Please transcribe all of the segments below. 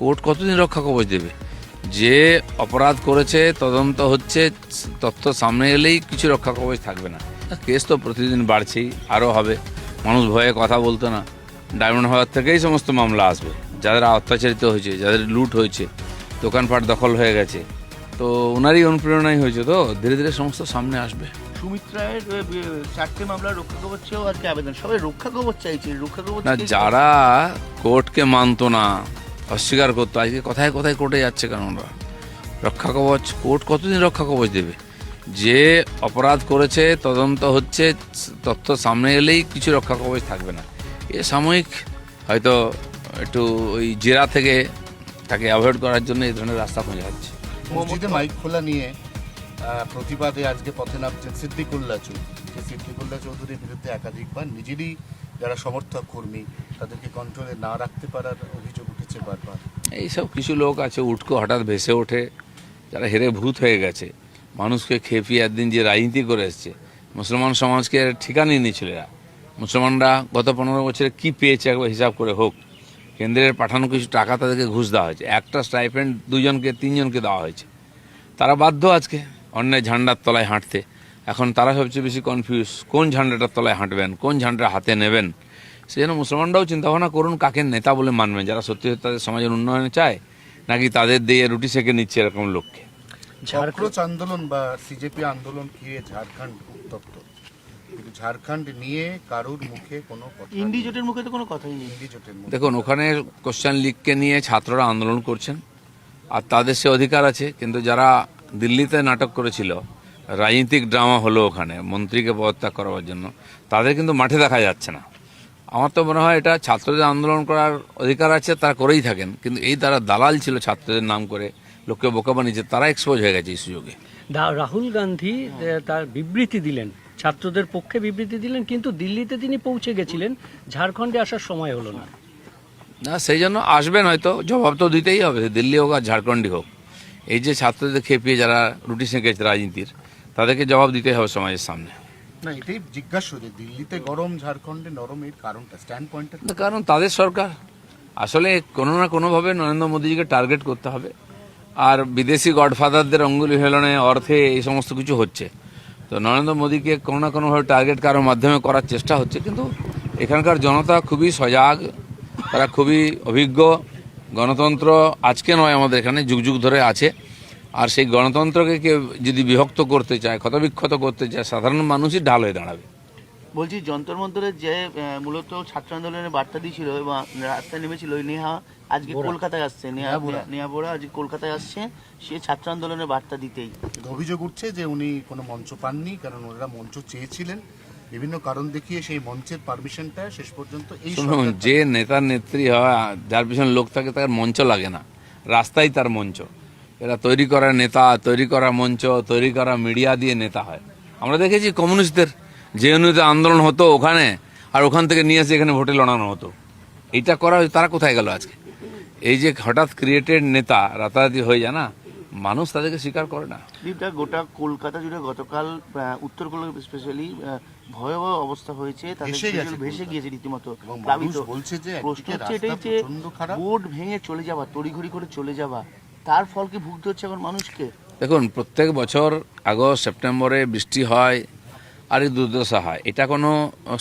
Court কতদিন রক্ষা কবচ দেবে? যে অপরাধ করেছে তদন্ত হচ্ছে, তথ্য সামনে এলেই কিছু রক্ষা কবচ থাকবে না। কেস তো প্রতিদিন বাড়ছেই, আরও হবে। মানুষ ভয়ে কথা বলতো না, ডায়মন্ড হারবার থেকেই সমস্ত মামলা আসবে। যাদের অত্যাচারিত হয়েছে, যাদের লুট হয়েছে, দোকানপাট দখল হয়ে গেছে, তো ওনারই অনুপ্রেরণাই হয়েছে, তো ধীরে ধীরে সমস্ত সামনে আসবে। সুমিত রায়ের 4টে মামলার রক্ষা কবচ চেয়েও আজকে আবেদন, সবাই রক্ষা কবচ চাইছে। রক্ষা কবচ না, যারা কোর্টকে মানতো না, অস্বীকার করতো, আজকে কোথায় কোথায় কোর্টে যাচ্ছে কেন? ওরা রক্ষা কবচ, কোর্ট কতদিন রক্ষা কবচ দেবে? যে অপরাধ করেছে তদন্ত হচ্ছে, তথ্য সামনে এলেই কিছু রক্ষা কবচ থাকবে না। এ সাময়িক হয়তো একটু ওই জেরা থেকে তাকে অ্যাভয়েড করার জন্য এই ধরনের রাস্তা খোঁজা হচ্ছে। মসজিদে মাইক খোলা নিয়ে প্রতিবাদে আজকে পথে নামছেন সিদ্দিকুল্লাহ চৌধুরী। সিদ্দিকুল্লাহ চৌধুরীর বিরুদ্ধে একাধিকবার নিজেরই যারা সমর্থক কর্মী তাদেরকে কন্ট্রোলে না রাখতে পারার অভিযোগ উঠেছে বারবার। এইসব কিছু লোক আছে উটকো হঠাৎ ভেসে ওঠে, যারা হেরে ভূত হয়ে গেছে, মানুষকে খেপিয়ে একদিন যে রাজনীতি করে এসছে, মুসলমান সমাজকে ঠিকানা নিয়েছিল এরা। মুসলমানরা গত 15 বছরে কি পেয়েছে একবার হিসাব করে হোক। কেন্দ্রের পাঠানো কিছু টাকা তাদেরকে ঘুষ দেওয়া হয়েছে, একটা স্টাইপেন্ড 2জনকে 3জনকে দেওয়া হয়েছে। তারা বাধ্য আজকে অন্যায় ঝান্ডার তলায় হাঁটতে। এখন তারা সবচেয়ে বেশি কনফিউজ, কোন ঝান্ডাটার তলায় হাঁটবেন, কোন ঝান্ডা হাতে নেবেন। সেই জন্য মুসলমানরাও চিন্তাভাবনা করুন কাকে নেতা বলে মানবেন, যারা সত্যি তাদের সমাজের উন্নয়নে চায়, নাকি তাদের দিয়ে রুটি সেকে নিচ্ছে এরকম লোককে। ঝাড়খণ্ড আন্দোলন বা সিজেপি আন্দোলন ঘিরে ঝাড়খণ্ড উত্তপ্ত, কিন্তু ঝাড়খণ্ড নিয়ে কারুর মুখে কোনো কথা, ইন্ডিজোটের মুখে তো কোনো কথাই নেই। ইন্ডিজোটের মুখে দেখুন, ওখানে কোশ্চেন লিগকে নিয়ে ছাত্ররা আন্দোলন করছেন, আর তাদের সে অধিকার আছে। কিন্তু যারা দিল্লিতে নাটক করেছিল, রাজনৈতিক ড্রামা হলো ওখানে মন্ত্রীকে পদত্যাগ করার জন্য, তাদের কিন্তু মাঠে দেখা যাচ্ছে না। আমার তো মনে হয় এটা ছাত্রদের আন্দোলন করার অধিকার আছে, তারা করেই থাকেন, কিন্তু এই তারা দালাল ছিল ছাত্রদের নাম করে, লোককে বোকা বানিয়েছে, তারা এক্সপোজ হয়ে গেছে এই সুযোগে। রাহুল গান্ধী তার বিবৃতি দিলেন, ছাত্রদের পক্ষে বিবৃতি দিলেন, কিন্তু দিল্লিতে তিনি পৌঁছে গেছিলেন, ঝাড়খণ্ডে আসার সময় হলো না। না, সেই জন্য আসবেন হয়তো, জবাব তো দিতেই হবে, দিল্লি হোক আর ঝাড়খণ্ডই হোক। এই যে ছাত্রদের খেপিয়ে যারা রুটি সেঁকেছে রাজনীতির, তাদেরকে জবাব দিতেই হবে সমাজের সামনে। না, এটাই জিজ্ঞাসা যে দিল্লিতে গরম হ্যাঁ নরম, এর কারণটা স্ট্যান্ড পয়েন্টটা। কারণ তাদের সরকার, আসলে কোনো না কোনোভাবে নরেন্দ্র মোদীজিকে টার্গেট করতে হবে। আর বিদেশি গডফাদারদের অঙ্গুলি হেলনে অর্থে এই সমস্ত কিছু হচ্ছে, তো নরেন্দ্র মোদীকে কোনো না কোনোভাবে টার্গেট কারোর মাধ্যমে করার চেষ্টা হচ্ছে। কিন্তু এখানকার জনতা খুবই সজাগ, তারা খুবই অভিজ্ঞ। গণতন্ত্র আজকে নয়, আমাদের এখানে যুগ যুগ ধরে আছে। আর সেই গণতন্ত্রকে কেউ যদি বিভক্ত করতে চায়, ক্ষতবিক্ষত করতে চায়, সাধারণ মানুষই ঢাল হয়ে দাঁড়াবে। বলছি, যন্তর মন্তরের যে মূলত ছাত্র আন্দোলনের বার্তা দিয়েছিল এবং রাস্তায় নেমেছিল ওই নেহা, আজকে কলকাতায় আসছে। নেহা বোরা আজকে কলকাতায় আসছে সে ছাত্র আন্দোলনের বার্তা দিতেই। অভিযোগ উঠছে যে উনি কোনো মঞ্চ পাননি, কারণ ওনারা মঞ্চ চেয়েছিলেন, বিভিন্ন কারণ দেখিয়ে সেই মঞ্চের পারমিশনটা শেষ পর্যন্ত এই শুনুন, যে নেতার নেত্রী হয়, যার পিছনে লোক থাকে, তার মঞ্চ লাগে না, রাস্তাই তার মঞ্চ। এরা তৈরি করা নেতা, তৈরি করা মঞ্চ, তৈরি করা মিডিয়া দিয়ে নেতা হয়। আমরা দেখেছি কমিউনিস্টদের যে অনুযায়ী আন্দোলন হতো ওখানে, আর ওখান থেকে নিয়ে এসে এখানে ভোটে লড়ানো হতো। এইটা করা হয়েছে, তারা কোথায় গেল আজকে? এই যে হঠাৎ ক্রিয়েটেড নেতা রাতারাতি হয়ে যায় না, মানুষ তাদেরকে স্বীকার করে না। গোটা কলকাতা জুড়ে গতকাল উত্তর কলকাতা স্পেশালি ভয়াবহ অবস্থা হয়েছে, ভেসে গিয়েছে রীতিমতো। বলছে যে প্রশ্ন হচ্ছে এটাই যে বোর্ড ভেঙে চলে যাওয়া, তড়িঘড়ি করে চলে যাওয়া, তার ফল কি ভুগতে হচ্ছে এখন মানুষকে? দেখুন, প্রত্যেক বছর আগস্ট সেপ্টেম্বরে বৃষ্টি হয় আর এই দুর্দশা হয়, এটা কোনো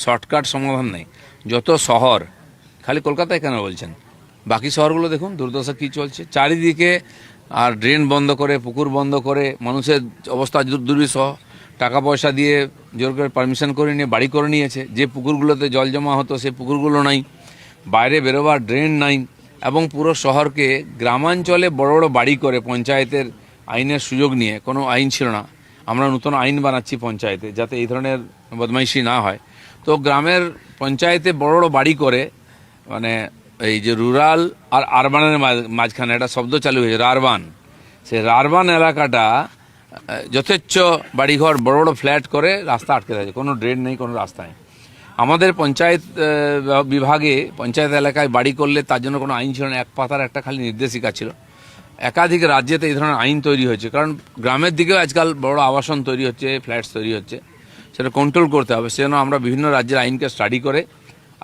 শর্টকাট সমাধান নেই। যত শহর, খালি কলকাতায় কেন বলছেন, বাকি শহরগুলো দেখুন দুর্দশা কী চলছে চারিদিকে। আর ড্রেন বন্ধ করে, পুকুর বন্ধ করে, মানুষের অবস্থা দুর্বিষহ। টাকা পয়সা দিয়ে জোর করে পারমিশন করে নিয়ে বাড়ি করে নিয়েছে। যে পুকুরগুলোতে জল জমা হতো সেই পুকুরগুলো নাই, বাইরে বেরোবার ড্রেন নাই, এবং পুরো শহরকে গ্রামাঞ্চলে বড় বড় বাড়ি করে পঞ্চায়েতের আইনের সুযোগ নিয়ে, কোনো আইন ছিল না, আমরা নতুন আইন বানাচ্ছি পঞ্চায়েতে যাতে এই ধরনের বদমাইশি না হয়। তো গ্রামের পঞ্চায়েতে বড় বড় বাড়ি করে, মানে এই যে রুরাল আর আরবানের মাঝখানে একটা শব্দ চালু হয়েছে, রারবান। সেই রারবান এলাকাটা যথেচ্ছ বাড়িঘর, বড় বড় ফ্ল্যাট করে রাস্তা আটকে থাকে, কোনো ড্রেন নেই, কোনো রাস্তা নেই। আমাদের পঞ্চায়েত বিভাগে, পঞ্চায়েত এলাকায় বাড়ি করলে তার জন্য কোনো আইন ছিল না, এক পাতার একটা খালি নির্দেশিকা ছিল। একাধিক রাজ্যেতে এই ধরনের আইন তৈরি হয়েছে, কারণ গ্রামের দিকেও আজকাল বড় আবাসন তৈরি হচ্ছে, ফ্ল্যাটস তৈরি হচ্ছে, সেটা কন্ট্রোল করতে হবে। সেজন্য আমরা বিভিন্ন রাজ্যের আইনকে স্টাডি করে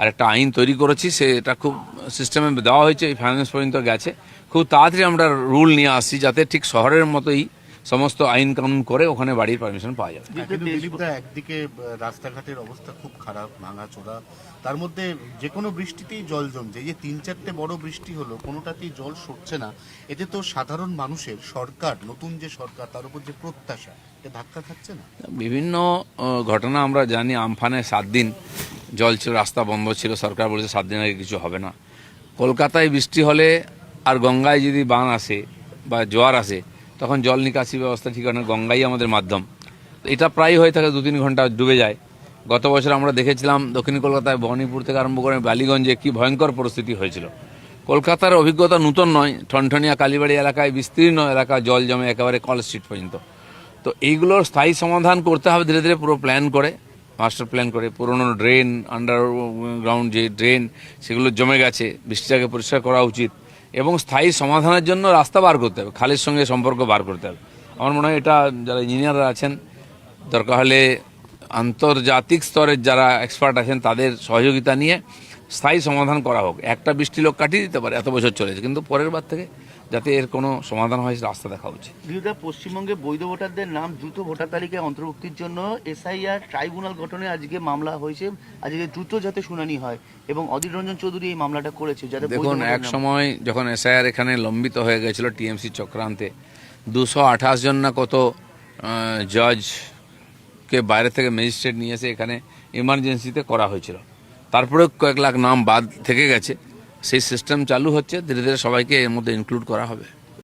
আর একটা আইন তৈরি করেছি, সেটা খুব সিস্টেমে দেওয়া হয়েছে, এই ফাইন্যান্স পর্যন্ত গেছে, খুব খুব তাড়াতাড়ি আমরা রুল নিয়ে আসছি যাতে ঠিক শহরের মতোই সমস্ত আইন কানুন করে ওখানে বাড়ির পারমিশন পাওয়া যাবে। কিন্তু দিলীপদা, একদিকে রাস্তাঘাটের অবস্থা খুব খারাপ, ভাঙাচোরা, তার মধ্যে যে কোনো বৃষ্টিতেই জল জমছে। এই যে 3-4টে বড় বৃষ্টি হলো, কোনোটাতেই জল সরছে না। এতে তো সাধারণ মানুষের, সরকার, নতুন যে সরকার, তার উপর যে প্রত্যাশা, এটা ধাক্কা খাচ্ছে না? বিভিন্ন ঘটনা আমরা জানি। আমফানে 7 দিন জল ছিল, রাস্তা বন্ধ ছিল, সরকার বলেছে 7 দিন আগে কিছু হবে না। কলকাতায় বৃষ্টি হলে আর গঙ্গায় যদি বান আসে বা জোয়ার আসে তখন জল নিকাশি ব্যবস্থা ঠিক হয় না, গঙ্গাই আমাদের মাধ্যম। তো এটা প্রায় হয়ে থাকে, 2-3 ঘন্টা ডুবে যায়। গত বছর আমরা দেখেছিলাম দক্ষিণ কলকাতায় ভবানীপুর থেকে আরম্ভ করে বালিগঞ্জে কি ভয়ঙ্কর পরিস্থিতি হয়েছিল। কলকাতার অভিজ্ঞতা নতুন নয়, ঠনঠনিয়া কালীবাড়ি এলাকায় বিস্তীর্ণ এলাকা জল জমে একেবারে কল স্ট্রিট পর্যন্ত। তো এইগুলোর স্থায়ী সমাধান করতে হবে ধীরে ধীরে, পুরো প্ল্যান করে, মাস্টার প্ল্যান করে। পুরনো ড্রেন, আন্ডারগ্রাউন্ড যে ড্রেন সেগুলো জমে গেছে, বৃষ্টিটাকে পরিষ্কার করা উচিত এবং স্থায়ী সমাধানের জন্য রাস্তা বার করতে হবে, খালের সঙ্গে সম্পর্ক বার করতে হবে। আমার মনে হয় এটা যারা ইঞ্জিনিয়াররা আছেন, দরকার হলে আন্তর্জাতিক স্তরের যারা এক্সপার্ট আছেন তাদের সহযোগিতা নিয়ে স্থায়ী সমাধান করা হোক। একটা বৃষ্টি লোক কাটিয়ে দিতে পারে, এত বছর চলেছে, কিন্তু পরের বার থেকে যাতে এর কোনো সমাধান হয় রাস্তা দেখা উচিত। বিরোধীরা পশ্চিমবঙ্গে বৈধ ভোটারদের নাম দ্রুত ভোটার তালিকায় অন্তর্ভুক্তির জন্য এসআইআর ট্রাইব্যুনাল গঠনে আজকে মামলা হয়েছে। আজকে দ্রুত যাতে শুনানি হয় এবং অধীর রঞ্জন চৌধুরী এই মামলাটা করেছে যাতে বৈধ দেখুন, ভোটার এক নাম- সময় যখন এসআইআর এখানে লম্বিত হয়ে গেছিল টিএমসি চক্রান্তে, 228 জন না কত জজকে বাইরে থেকে ম্যাজিস্ট্রেট নিয়ে এসে এখানে ইমার্জেন্সিতে করা হয়েছিল। তারপরে কয়েক লাখ নাম বাদ থেকে গেছে। সেই সিস্টেম চালু হচ্ছে, ধীরে ধীরে সবাইকে এর মধ্যে ইনক্লুড করা হবে।